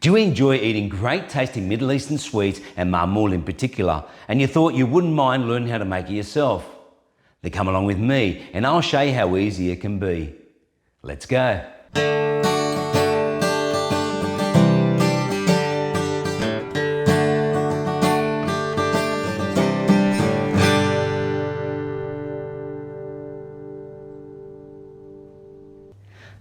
Do you enjoy eating great tasting Middle Eastern sweets and maamoul in particular, and you thought you wouldn't mind learning how to make it yourself? Then come along with me and I'll show you how easy it can be. Let's go.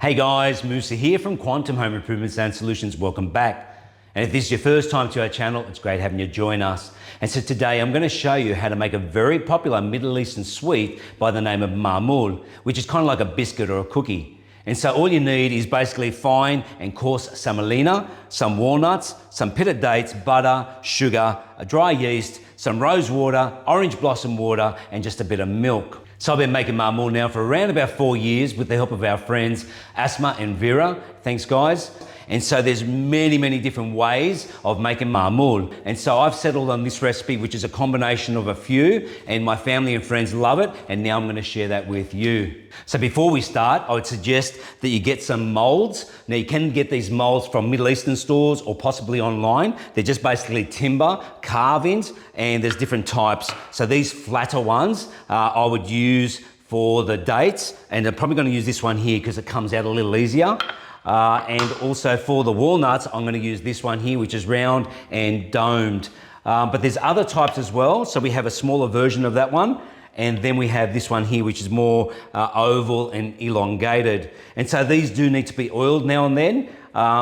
Hey guys, Musa here from Quantum Home Improvements and Solutions. Welcome back. And if this is your first time to our channel, it's great having you join us. And so today I'm going to show you how to make a very popular Middle Eastern sweet by the name of maamoul, which is kind of like a biscuit or a cookie. And so all you need is basically fine and coarse semolina, some walnuts, some pitted dates, butter, sugar, a dry yeast, some rose water, orange blossom water, and just a bit of milk. So I've been making maamoul now for around about 4 years with the help of our friends Asma and Vera. Thanks guys. And so there's many different ways of making maamoul. And so I've settled on this recipe, which is a combination of a few, and my family and friends love it. And now I'm going to share that with you. So before we start, I would suggest that you get some molds. Now you can get these molds from Middle Eastern stores or possibly online. They're just basically timber carvings, and there's different types. So these flatter ones I would use for the dates, and I'm probably going to use this one here because it comes out a little easier. And also for the walnuts, I'm going to use this one here, which is round and domed. But there's other types as well. So we have a smaller version of that one. And then we have this one here, which is more oval and elongated. And so these do need to be oiled now and then,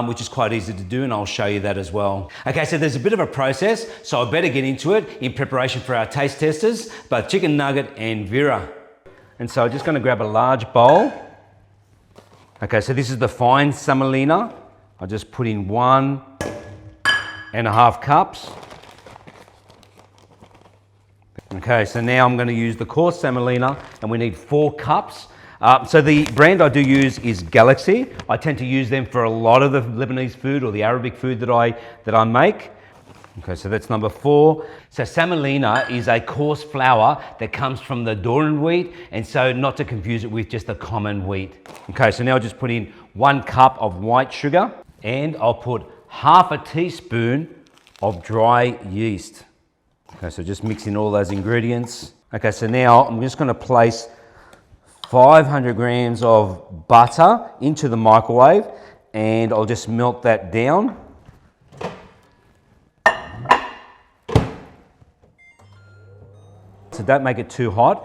which is quite easy to do, and I'll show you that as well. Okay, so there's a bit of a process, so I better get into it in preparation for our taste testers, both Chicken Nugget and Vera. And so I'm just going to grab a large bowl. Okay, so this is the fine semolina. I'll just put in 1.5 cups. Okay, so now I'm going to use the coarse semolina, and we need 4 cups. So the brand I do use is Galaxy. I tend to use them for a lot of the Lebanese food or the Arabic food that I make. Okay, so that's number 4. So semolina is a coarse flour that comes from the Doran wheat, and so not to confuse it with just the common wheat. Okay, so now I'll just put in 1 cup of white sugar, and I'll put half a teaspoon of dry yeast. Okay, so just mix in all those ingredients. Okay, so now I'm just going to place 500 grams of butter into the microwave, and I'll just melt that down. So don't make it too hot.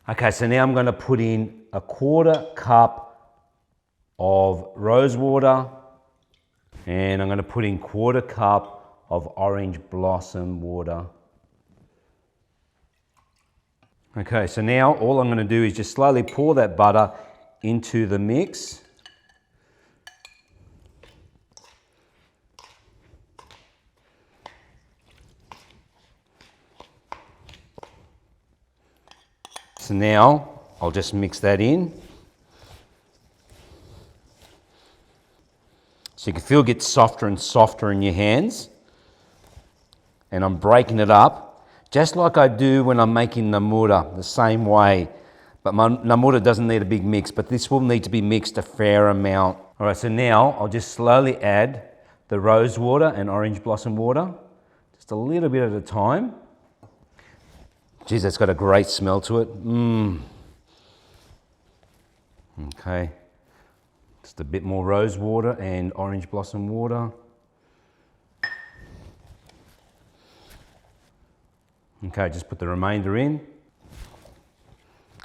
Okay, so now I'm going to put in 1/4 cup of rose water, and I'm going to put in 1/4 cup of orange blossom water. Okay, so now all I'm going to do is just slowly pour that butter into the mix. So now I'll just mix that in. So you can feel it get softer and softer in your hands. And I'm breaking it up, just like I do when I'm making namura, the same way. But my namura doesn't need a big mix, but this will need to be mixed a fair amount. All right, so now I'll just slowly add the rose water and orange blossom water, just a little bit at a time. Geez, that's got a great smell to it. Okay, just a bit more rose water and orange blossom water. Okay, just put the remainder in.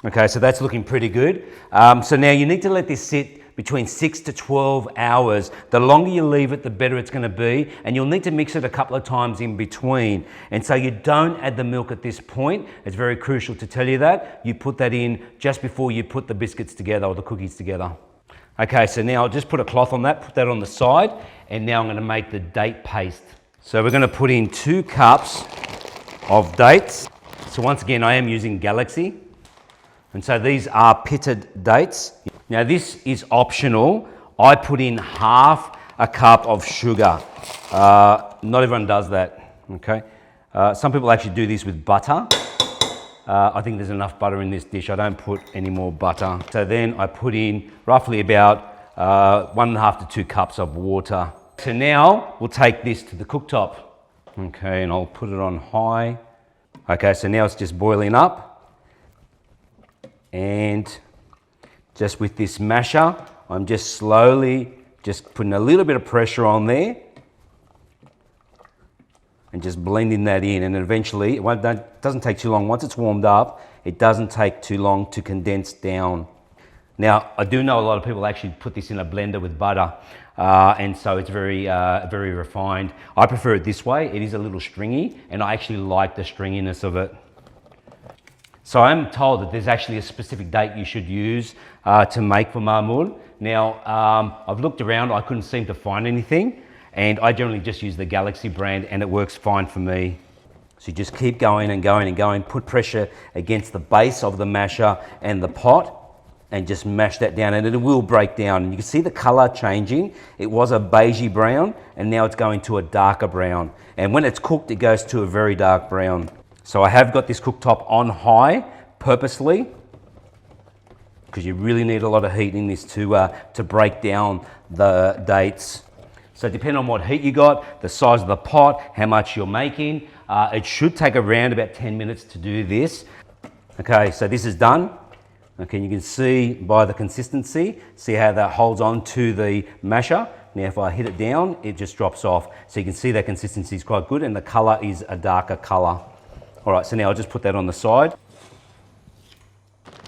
Okay, so that's looking pretty good. So now you need to let this sit between 6 to 12 hours. The longer you leave it, the better it's going to be, and you'll need to mix it a couple of times in between. And so you don't add the milk at this point. It's very crucial to tell you that. You put that in just before you put the biscuits together or the cookies together. Okay, so now I'll just put a cloth on that, put that on the side, and now I'm going to make the date paste. So we're going to put in 2 cups of dates. So once again, I am using Galaxy. And so these are pitted dates. Now this is optional. I put in half a cup of sugar. Not everyone does that, okay? Some people actually do this with butter. I think there's enough butter in this dish. I don't put any more butter. So then I put in roughly about 1.5 to 2 cups of water. So now we'll take this to the cooktop. Okay, and I'll put it on high. Okay, so now it's just boiling up. And just with this masher, I'm just slowly just putting a little bit of pressure on there and just blending that in. And eventually, it doesn't take too long. Once it's warmed up, it doesn't take too long to condense down. Now, I do know a lot of people actually put this in a blender with butter, and so it's very refined. I prefer it this way. It is a little stringy, and I actually like the stringiness of it. So I'm told that there's actually a specific date you should use to make for maamoul. Now, I've looked around, I couldn't seem to find anything, and I generally just use the Galaxy brand, and it works fine for me. So you just keep going and going and going, put pressure against the base of the masher and the pot, and just mash that down, and it will break down. And you can see the color changing. It was a beigey brown, and now it's going to a darker brown. And when it's cooked, it goes to a very dark brown. So I have got this cooktop on high purposely, because you really need a lot of heat in this to break down the dates. So depending on what heat you got, the size of the pot, how much you're making, it should take around about 10 minutes to do this. Okay, so this is done. Okay, you can see by the consistency, see how that holds on to the masher. Now if I hit it down, it just drops off. So you can see that consistency is quite good, and the color is a darker color. All right, so now I'll just put that on the side.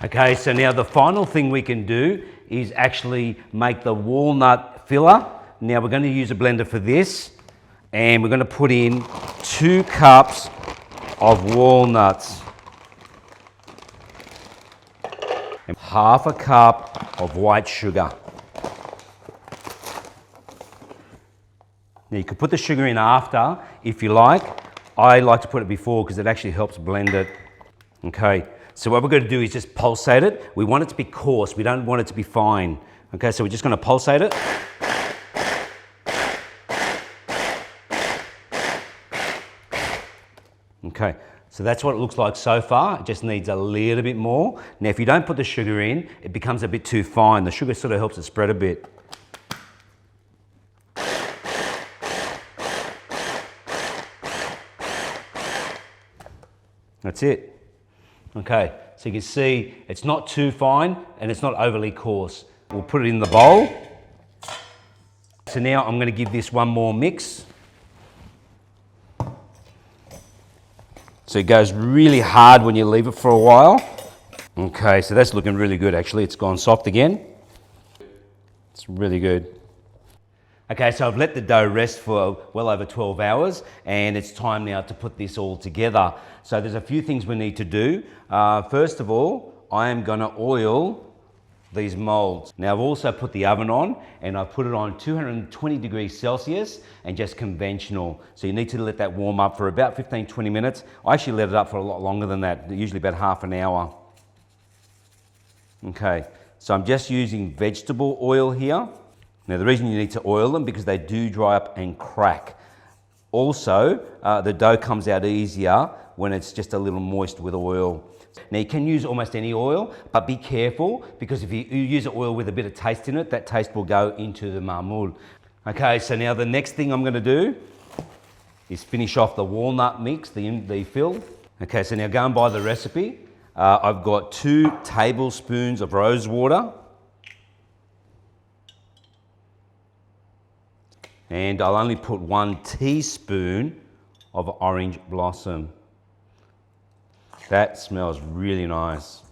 Okay, so now the final thing we can do is actually make the walnut filler. Now we're going to use a blender for this, and we're going to put in 2 cups of walnuts. And 1/2 cup of white sugar. Now you could put the sugar in after if you like. I like to put it before because it actually helps blend it. Okay, so what we're going to do is just pulsate it. We want it to be coarse, we don't want it to be fine. Okay, so we're just going to pulsate it. Okay. So that's what it looks like so far. It just needs a little bit more. Now, if you don't put the sugar in, it becomes a bit too fine. The sugar sort of helps it spread a bit. That's it. Okay, so you can see it's not too fine and it's not overly coarse. We'll put it in the bowl. So now I'm going to give this one more mix. So it goes really hard when you leave it for a while. Okay, so that's looking really good actually. It's gone soft again. It's really good. Okay, so I've let the dough rest for well over 12 hours, and it's time now to put this all together. So there's a few things we need to do. First of all, I am going to oil these molds. Now I've also put the oven on, and I've put it on 220 degrees Celsius and just conventional. So you need to let that warm up for about 15-20 minutes. I actually let it up for a lot longer than that, usually about half an hour. Okay, so I'm just using vegetable oil here. Now the reason you need to oil them because they do dry up and crack. Also, the dough comes out easier when it's just a little moist with oil. Now you can use almost any oil, but be careful because if you use an oil with a bit of taste in it, that taste will go into the maamoul. Okay, so now the next thing I'm going to do is finish off the walnut mix, the fill. Okay, so now going by the recipe, I've got 2 tablespoons of rose water. And I'll only put 1 teaspoon of orange blossom. That smells really nice.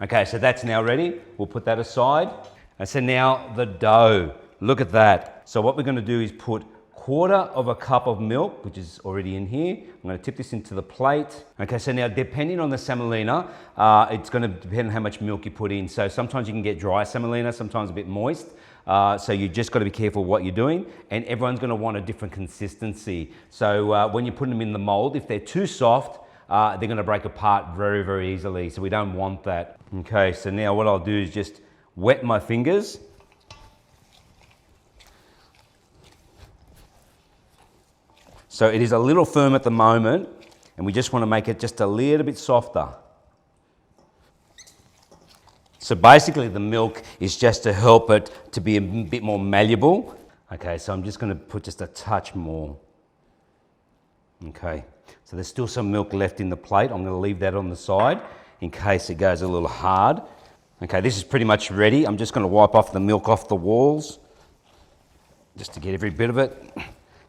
Okay, so that's now ready. We'll put that aside. And so now the dough, look at that. So what we're going to do is put 1/4 cup of milk, which is already in here. I'm going to tip this into the plate. Okay, so now depending on the semolina, it's going to depend on how much milk you put in. So sometimes you can get dry semolina, sometimes a bit moist. So you just got to be careful what you're doing, and everyone's going to want a different consistency. So when you're putting them in the mold, if they're too soft, they're going to break apart very, very easily. So we don't want that. Okay, so now what I'll do is just wet my fingers. So it is a little firm at the moment, and we just want to make it just a little bit softer. So basically the milk is just to help it to be a bit more malleable. Okay, so I'm just going to put just a touch more. Okay, so there's still some milk left in the plate. I'm going to leave that on the side in case it goes a little hard. Okay, this is pretty much ready. I'm just going to wipe off the milk off the walls just to get every bit of it.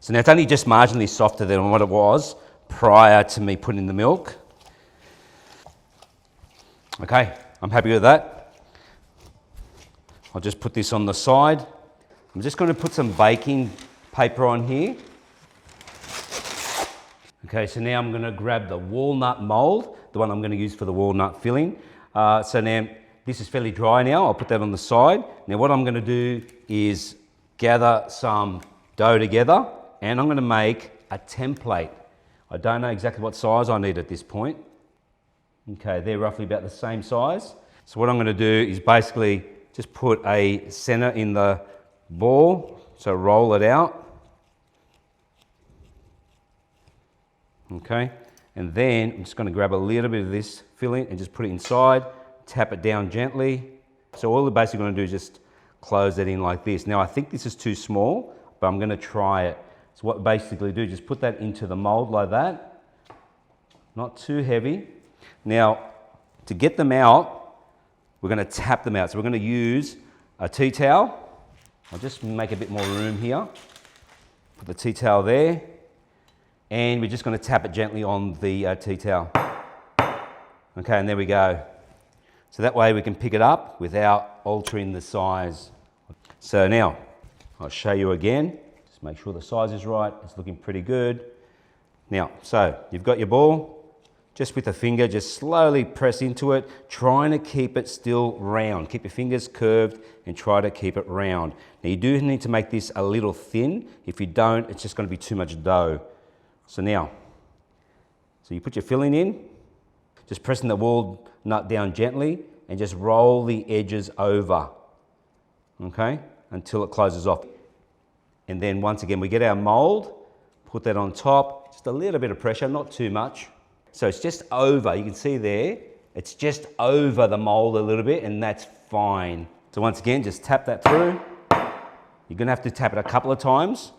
So now it's only just marginally softer than what it was prior to me putting the milk. Okay, I'm happy with that. I'll just put this on the side. I'm just going to put some baking paper on here. Okay, so now I'm going to grab the walnut mold, the one I'm going to use for the walnut filling. So now this is fairly dry now. I'll put that on the side. Now what I'm going to do is gather some dough together and I'm going to make a template. I don't know exactly what size I need at this point. Okay, they're roughly about the same size. So what I'm going to do is basically just put a center in the ball, so roll it out. Okay, and then I'm just going to grab a little bit of this filling and just put it inside, tap it down gently. So all we're basically going to do is just close that in like this. Now I think this is too small, but I'm going to try it. So what we basically do, just put that into the mold like that, not too heavy. Now to get them out, we're going to tap them out. So we're going to use a tea towel. I'll just make a bit more room here. Put the tea towel there. And we're just going to tap it gently on the tea towel. Okay, and there we go. So that way we can pick it up without altering the size. So now, I'll show you again. Just make sure the size is right. It's looking pretty good. Now, so you've got your ball. Just with a finger, just slowly press into it, trying to keep it still round. Keep your fingers curved and try to keep it round. Now you do need to make this a little thin. If you don't, it's just going to be too much dough. So now, so you put your filling in, just pressing the walnut down gently and just roll the edges over, okay, until it closes off. And then once again, we get our mold, put that on top, just a little bit of pressure, not too much. So it's just over, you can see there, it's just over the mold a little bit and that's fine. So once again, just tap that through. You're gonna have to tap it a couple of times.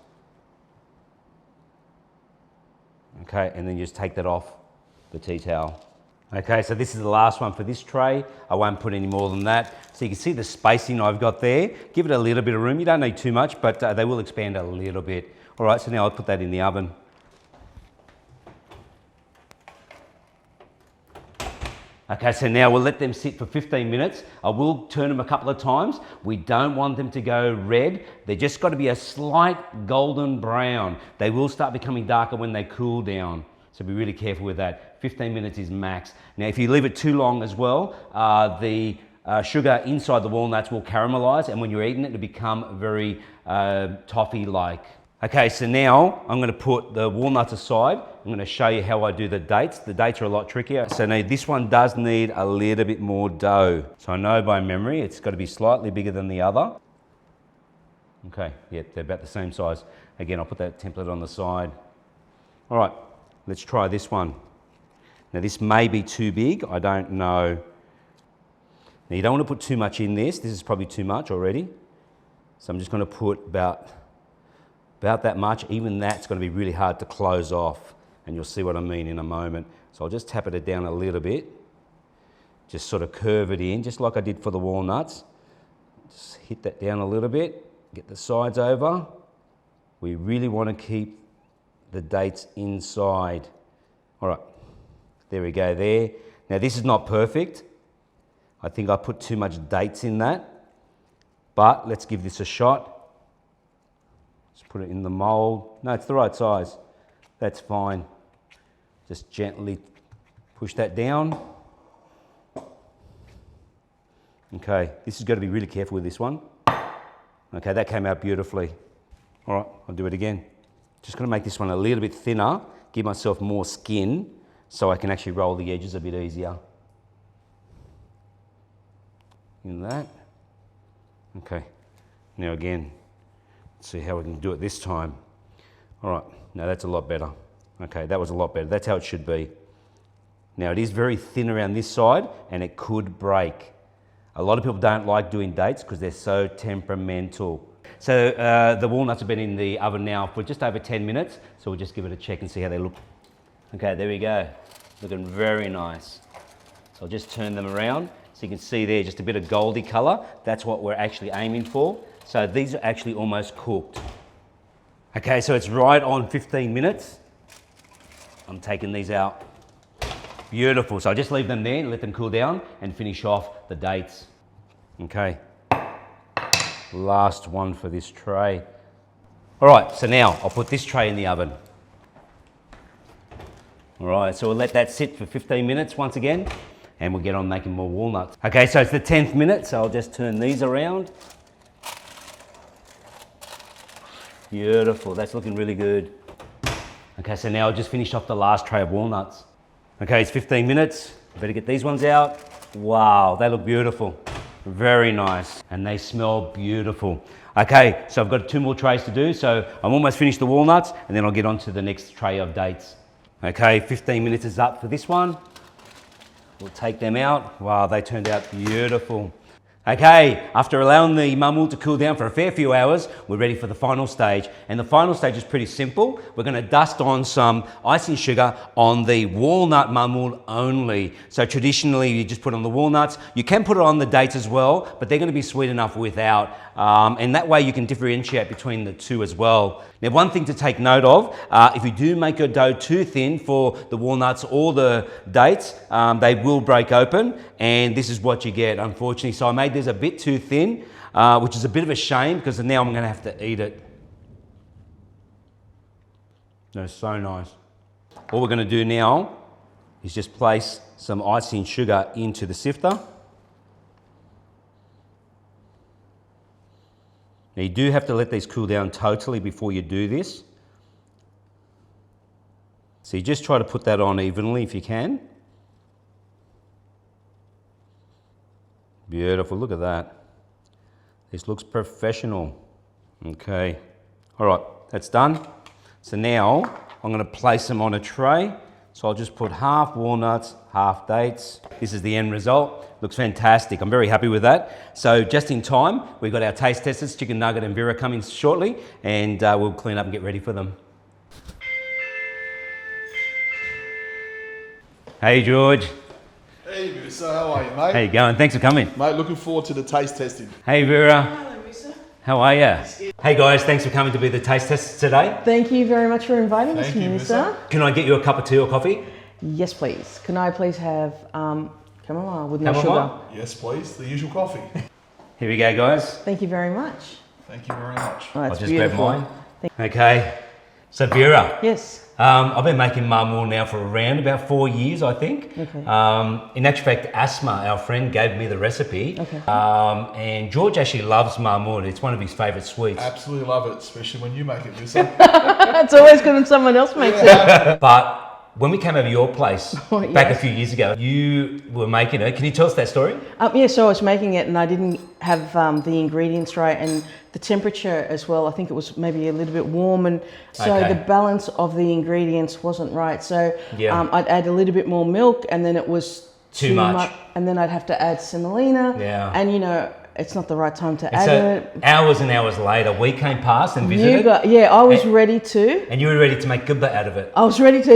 Okay, and then you just take that off the tea towel. Okay, so this is the last one for this tray. I won't put any more than that. So you can see the spacing I've got there. Give it a little bit of room. You don't need too much, but they will expand a little bit. All right, so now I'll put that in the oven. Okay, so now we'll let them sit for 15 minutes. I will turn them a couple of times. We don't want them to go red. They've just got to be a slight golden brown. They will start becoming darker when they cool down. So be really careful with that. 15 minutes is max. Now, if you leave it too long as well, the sugar inside the walnuts will caramelize, and when you're eating it, it'll become very toffee-like. Okay, so now I'm going to put the walnuts aside. I'm going to show you how I do the dates. The dates are a lot trickier. So now this one does need a little bit more dough. So I know by memory it's got to be slightly bigger than the other. Okay, yeah, they're about the same size. Again, I'll put that template on the side. All right, let's try this one. Now this may be too big, I don't know. Now you don't want to put too much in this. This is probably too much already. So I'm just going to put about that much. Even that's going to be really hard to close off, and you'll see what I mean in a moment. So I'll just tap it down a little bit, just sort of curve it in, just like I did for the walnuts. Just hit that down a little bit, get the sides over. We really want to keep the dates inside. All right, there we go there. Now this is not perfect. I think I put too much dates in that, but let's give this a shot. Just put it in the mold. No, it's the right size. That's fine. Just gently push that down. Okay, this is got to be really careful with this one. Okay, that came out beautifully. All right, I'll do it again. Just going to make this one a little bit thinner, give myself more skin so I can actually roll the edges a bit easier. In that. Okay, now again. See how we can do it this time. All right, now that's a lot better. Okay, that was a lot better. That's how it should be. Now it is very thin around this side and it could break A lot of people don't like doing dates because they're so temperamental. So the walnuts have been in the oven now for just over 10 minutes. So we'll just give it a check and see how they look. Okay, there we go. Looking very nice. So I'll just turn them around. So you can see there just a bit of goldy color. That's what we're actually aiming for. So these are actually almost cooked. Okay, so it's right on 15 minutes. I'm taking these out. Beautiful. So I'll just leave them there, let them cool down and finish off the dates. Okay. Last one for this tray. All right, so now I'll put this tray in the oven. All right, so we'll let that sit for 15 minutes once again, and we'll get on making more walnuts. Okay, so it's the 10th minute, so I'll just turn these around. Beautiful, that's looking really good. Okay, so now I'll just finish off the last tray of walnuts. Okay, it's 15 minutes. Better get these ones out. Wow, they look beautiful. Very nice, and they smell beautiful. Okay, so I've got 2 more trays to do, so I'm almost finished the walnuts, and then I'll get on to the next tray of dates. Okay, 15 minutes is up for this one. We'll take them out. Wow, they turned out beautiful. Okay, after allowing the maamoul to cool down for a fair few hours, we're ready for the final stage. And the final stage is pretty simple. We're going to dust on some icing sugar on the walnut maamoul only. So traditionally, you just put on the walnuts. You can put it on the dates as well, but they're going to be sweet enough without. And that way you can differentiate between the two as well. Now, one thing to take note of, if you do make your dough too thin for the walnuts or the dates, they will break open, and this is what you get, unfortunately. So I made this a bit too thin, which is a bit of a shame because now I'm going to have to eat it. They're so nice. All we're going to do now is just place some icing sugar into the sifter. Now you do have to let these cool down totally before you do this. So you just try to put that on evenly if you can. Beautiful, look at that. This looks professional. Okay, all right, that's done. So now I'm gonna place them on a tray. So I'll just put half walnuts, half dates. This is the end result. Looks fantastic. I'm very happy with that. So just in time, we've got our taste testers, Chicken Nugget and Vera, coming shortly, and we'll clean up and get ready for them. Hey, George. Hey, Musa, how are you, mate? How you going? Thanks for coming. Mate, looking forward to the taste testing. Hey, Vera. Hello, Musa. How are you? Hey, guys. Thanks for coming to be the taste testers today. Thank you very much for inviting us, Thank you, Musa. Can I get you a cup of tea or coffee? Yes, please. Can I please have chamomile with no Chamomile? sugar? Yes, please, the usual coffee. Here we go, guys. Thank you very much. Thank you very much. Oh, I'll that's just beautiful. grab mine. Okay. So, Vera. Yes. I've been making maamoul now for around about 4 years, I think. Okay. In actual fact, Asma, our friend, gave me the recipe. Okay. And George actually loves maamoul. It's one of his favourite sweets. Absolutely love it, especially when you make it, Musa. It's always good when someone else makes it. But when we came over your place Oh, back a yes. few years ago, you were making it. Can you tell us that story? Yeah, so I was making it and I didn't have the ingredients right and the temperature as well. I think it was maybe a little bit warm, and so Okay. the balance of the ingredients wasn't right. So Yeah. I'd add a little bit more milk and then it was Too much. and then I'd have to add semolina. Yeah. And it's not the right time to And add so it. hours and hours later, we came past and visited. I was ready to. And you were ready to make kibba out of it. I was ready to.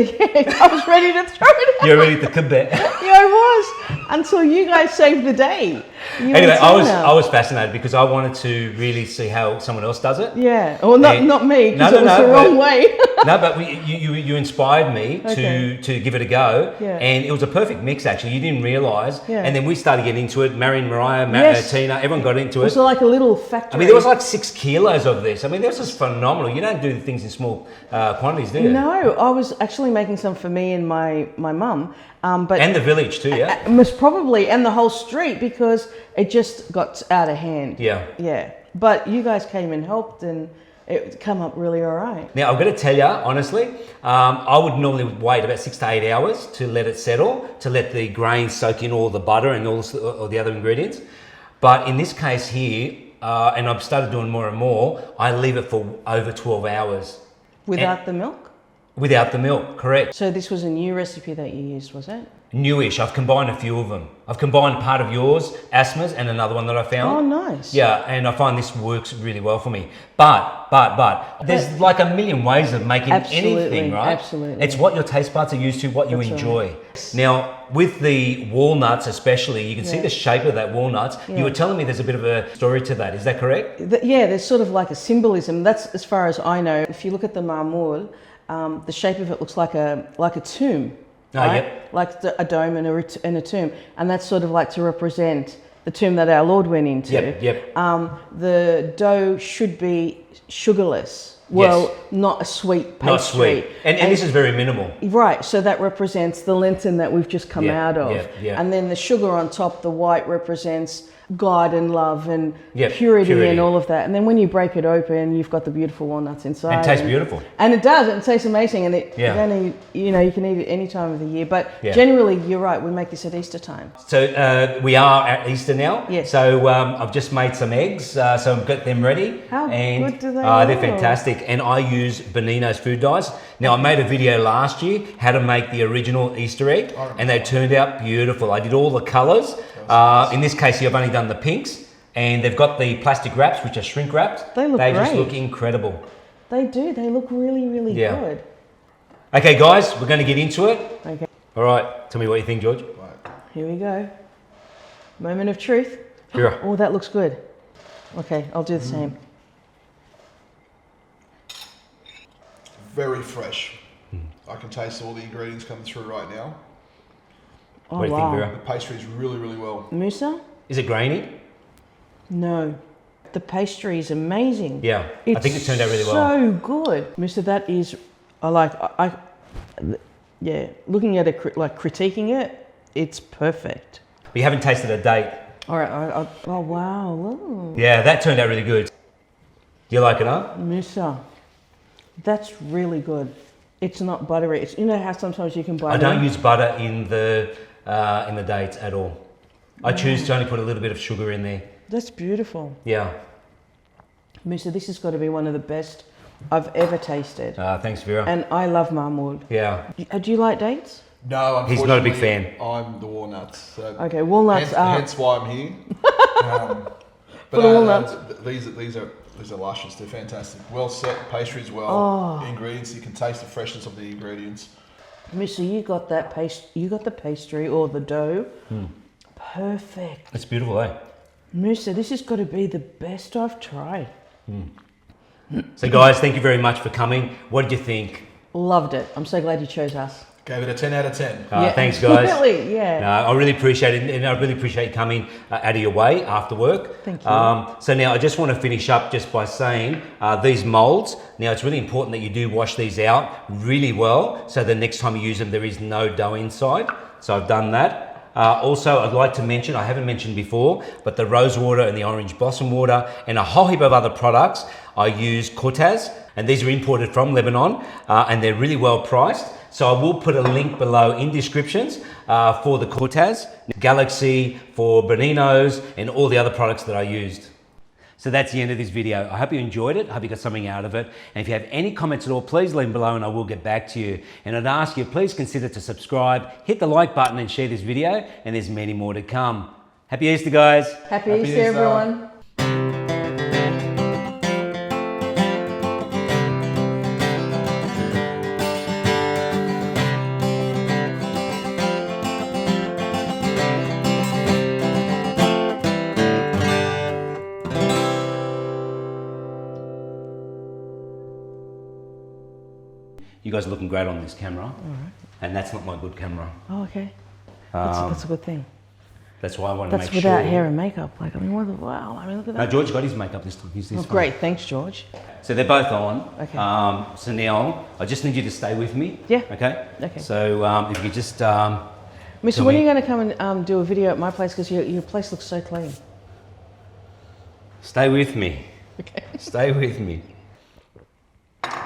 I was ready to throw it out. You were ready to kibba. Yeah, I was until you guys saved the day. You Anyway, and Tina. I was fascinated because I wanted to really see how someone else does it. Yeah, well, not me because No, it was no, the but- wrong way. No, but you inspired me Okay. to give it a go, Yeah. and it was a perfect mix actually. You didn't realise, Yeah. and then we started getting into it. Marion, Mariah, Yes. Tina, everyone got into It it. was like a little factory. I mean, there was like 6 kilos of this. I mean, this is phenomenal. You don't do things in small quantities, do you? No, I was actually making some for me and my mum, but And the village too, yeah. most probably and the whole street because it just got out of hand. Yeah. Yeah, but you guys came and helped, and it come up really all right. Now, I've got to tell you, honestly, I would normally wait about 6 to 8 hours to let it settle, to let the grains soak in all the butter and all the other ingredients. But in this case here, and I've started doing more and more, I leave it for over 12 hours. Without the milk? Without the milk, correct. So this was a new recipe that you used, was it? Newish. I've combined a few of them. I've combined part of yours, Asma's, and another one that I found. Oh, nice. Yeah, and I find this works really well for me. But there's like a million ways of making anything, right? Absolutely. It's what your taste buds are used to, what you That's enjoy. right. Now, with the walnuts especially, you can see the shape of that walnut. Yeah. You were telling me there's a bit of a story to that. Is that correct? Yeah, there's sort of like a symbolism. That's as far as I know. If you look at the Maamoul, the shape of it looks like a tomb. Right? Yep. Like a dome and a tomb. And that's sort of like to represent the tomb that our Lord went into. Yep. The dough should be sugarless. Well, not a sweet pastry. Not sweet. And this is very minimal. Right, so that represents the Lenten that we've just come out of. And then the sugar on top, the white, represents God and love and purity and all of that. And then when you break it open, you've got the beautiful walnuts inside. It tastes beautiful. And it does. It tastes amazing. And it only, you can eat it any time of the year. But generally, you're right. We make this at Easter time. So we are at Easter now. Yes. So I've just made some eggs. So I've got them ready. How good do they They're look? fantastic. And I use Bonino's food dyes. Now, I made a video last year how to make the original Easter egg. And they turned out beautiful. I did all the colours. In this case, I've only done the pinks, and they've got the plastic wraps, which are shrink wrapped. They look They just great. look incredible. They do. They look really, really good. Okay, guys, we're going to get into it. Okay. All right, tell me what you think, George. Here we go. Moment of truth. Here. Oh, that looks good. Okay, I'll do the same. Very fresh. I can taste all the ingredients coming through right now. Oh, What do you think, wow. Vera? The pastry is really, really well. Musa? Is it grainy? No. The pastry is amazing. Yeah, I think it turned out really well. So good. Musa, that is, yeah, looking at it, like critiquing it, it's perfect. But you haven't tasted a date. All right, oh wow. Ooh. Yeah, that turned out really good. You like it, huh? Musa, that's really good. It's not buttery. It's, you know how sometimes you can buy I don't use butter in the dates at all. I choose to only put a little bit of sugar in there. That's beautiful. Yeah. Musa, this has got to be one of the best I've ever tasted. Thanks, Vera. And I love Maamoul. Yeah. Do you like dates? No, unfortunately, He's not a big fan. I'm the walnuts. So Okay, walnuts hence why I'm here. For the walnuts. These are luscious. They're fantastic. Well set, pastries well. The ingredients, you can taste the freshness of the ingredients. Musa, you got that paste. You got the pastry or the dough. Perfect. It's beautiful, eh? Musa, this has got to be the best I've tried. So guys, thank you very much for coming. What did you think? Loved it. I'm so glad you chose us. Gave it a 10 out of 10. Thanks, guys. Really, yeah. I really appreciate it, and I really appreciate you coming out of your way after work. Thank you. So now I just want to finish up just by saying these molds. Now it's really important that you do wash these out really well, so the next time you use them, there is no dough inside. So I've done that. Also, I'd like to mention, I haven't mentioned before, but the rose water and the orange blossom water and a whole heap of other products, I use coarse, and these are imported from Lebanon, and they're really well priced. So I will put a link below in descriptions for the coarse, Galaxy, for Bonino's, and all the other products that I used. So that's the end of this video. I hope you enjoyed it. I hope you got something out of it. And if you have any comments at all, please leave them below and I will get back to you. And I'd ask you, please consider to subscribe, hit the like button and share this video. And there's many more to come. Happy Easter, guys. Happy Easter, everyone. You guys are looking great on this camera. And that's not my good camera. Oh, okay. That's a good thing. That's why I want to That's make sure. without hair and makeup. Like, I mean, wow. I mean, look at No, that. George got his makeup this time. He's this Oh, one. great. Thanks, George. So they're both on. Okay. So now I just need you to stay with me. Yeah. Okay. Okay. So if you could just. Mister, tell when me- are you going to come and do a video at my place? Because your place looks so clean. Stay with me. Okay. Stay with me.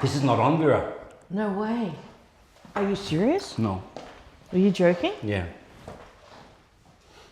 This is not on, Vera. No way. Are you serious? No. Are you joking? Yeah.